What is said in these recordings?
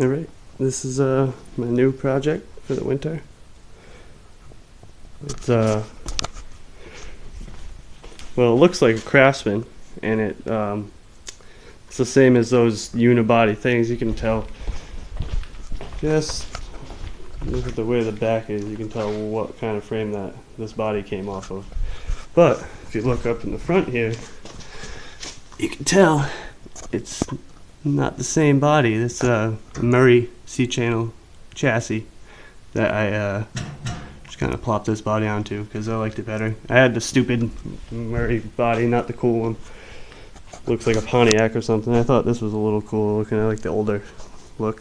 Alright, this is my new project for the winter. It's well, it looks like a Craftsman, and it's the same as those unibody things. You can tell, just look at the way the back is, you can tell what kind of frame that this body came off of. But if you look up in the front here, you can tell it's not the same body. It's a Murray C-channel chassis that I just kind of plopped this body onto because I liked it better. I had the stupid Murray body, not the cool one. Looks like a Pontiac or something. I thought this was a little cool looking. I like the older look.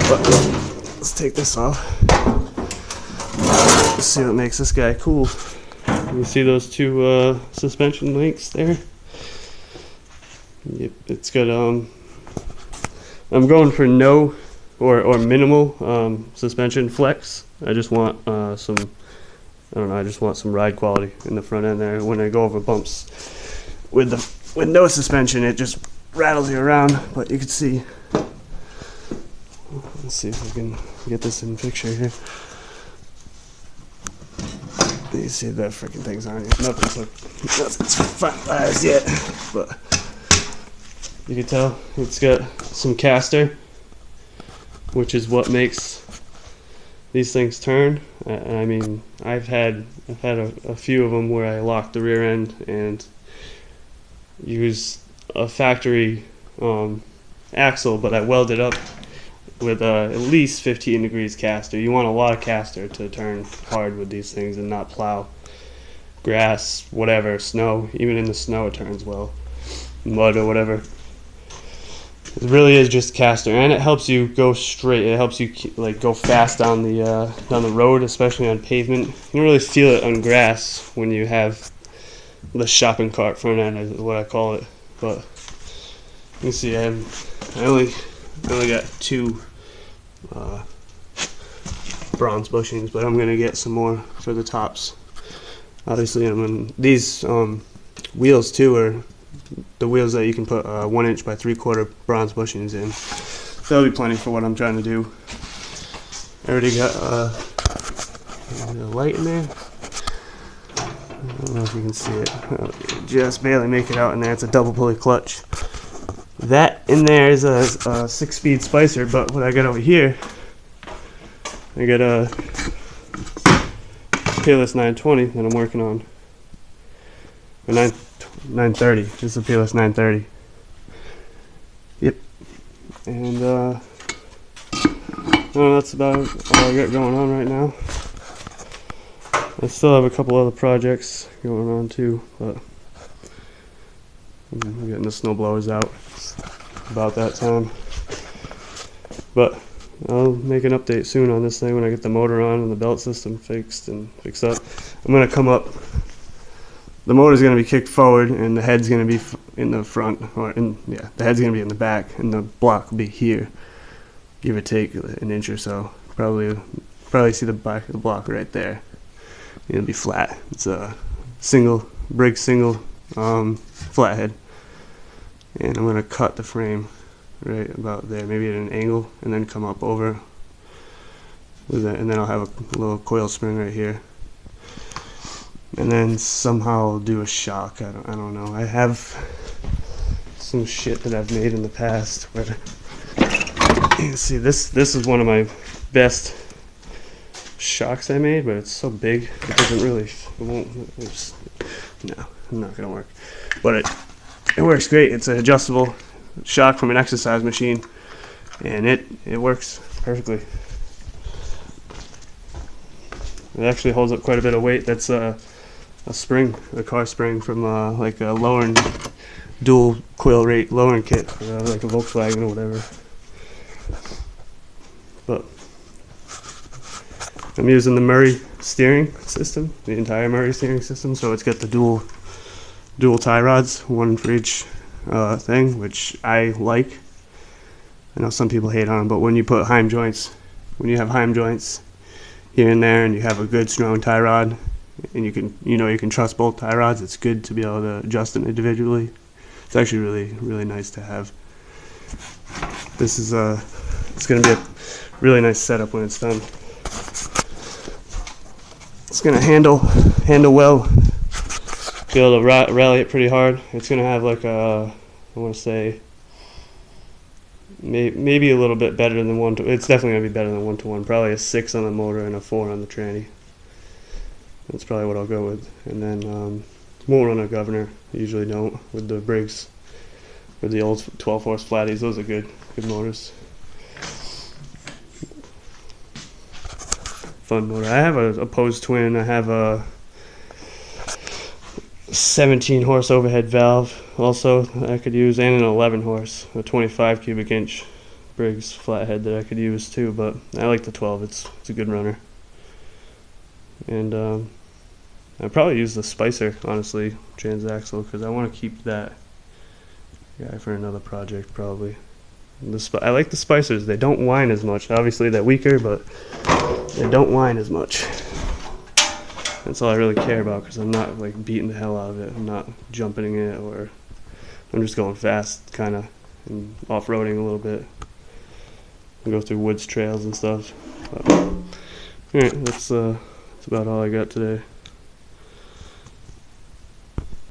But let's take this off. Let's see what makes this guy cool. You see those two suspension links there? Yep, it's got I'm going for no or minimal suspension flex. I just want I just want some ride quality in the front end there. When I go over bumps with no suspension, it just rattles you around. But you can see. Let's see if I can get this in picture here. You see that freaking thing's on here. Nothing's finalized yet, but you can tell it's got some caster, which is what makes these things turn. I mean, I've had a few of them where I locked the rear end and used a factory axle, but I welded up with at least 15 degrees caster. You want a lot of caster to turn hard with these things and not plow grass, whatever, snow. Even in the snow it turns well, mud or whatever. It really is just caster, and it helps you go straight. It helps you like go fast down the road, especially on pavement. You don't really feel it on grass when you have the shopping cart front end, is what I call it. But you can see I only got two bronze bushings, but I'm gonna get some more for the tops. Obviously, these wheels too are the wheels that you can put 1 inch by 3/4 bronze bushings in. That'll be plenty for what I'm trying to do. I already got a light in there. I don't know if you can see it. Just barely make it out in there. It's a double pulley clutch. That in there is a 6-speed spicer, but what I got over here, I got a Peerless 920 that I'm working on. Or 930. This is a Peerless 930. Yep. And that's about all I got going on right now. I still have a couple other projects going on too, but I'm getting the snow blowers out. It's about that time. But I'll make an update soon on this thing when I get the motor on and the belt system fixed up. I'm gonna come up. The motor's gonna be kicked forward, and the head's gonna be in the front, the head's gonna be in the back, and the block will be here, give or take an inch or so. Probably see the back of the block right there. It'll be flat. It's a single flathead, and I'm gonna cut the frame right about there, maybe at an angle, and then come up over with it, and then I'll have a little coil spring right here, and then somehow I'll do a shock. I don't know. I have some shit that I've made in the past, but you can see this is one of my best shocks I made, but it's so big it doesn't really, no, not gonna work. But it works great. It's an adjustable shock from an exercise machine, and it works perfectly. It actually holds up quite a bit of weight. That's a car spring from like a lowering dual coil rate lowering kit, like a Volkswagen or whatever. But I'm using the Murray steering system, the entire Murray steering system, so it's got the dual tie rods, one for each thing, which I like. I know some people hate on them, but when you have heim joints here and there, and you have a good strong tie rod, and you can trust both tie rods, it's good to be able to adjust them individually. It's actually really, really nice to have. This is It's going to be a really nice setup when it's done. It's going to handle well. Be able to rally it pretty hard. It's going to have like a, I want to say, maybe a little bit better than 1 to. It's definitely going to be better than 1 to 1. Probably a 6 on the motor and a 4 on the tranny. That's probably what I'll go with. And then won't run a governor. Usually don't with the Briggs, with the old 12 horse flatties. Those are good motors. Fun motor. I have a opposed twin. I have a 17 horse overhead valve also that I could use, and an 11 horse, a 25 cubic inch Briggs flathead that I could use too. But I like the 12. It's a good runner. And I'd probably use the Spicer, honestly, transaxle, because I want to keep that guy for another project probably. I like the Spicers. They don't whine as much. Obviously they're weaker, but they don't whine as much. That's all I really care about, because I'm not like beating the hell out of it. I'm not jumping it, or I'm just going fast, kind of, and off-roading a little bit. I go through woods trails and stuff. But, all right, that's about all I got today.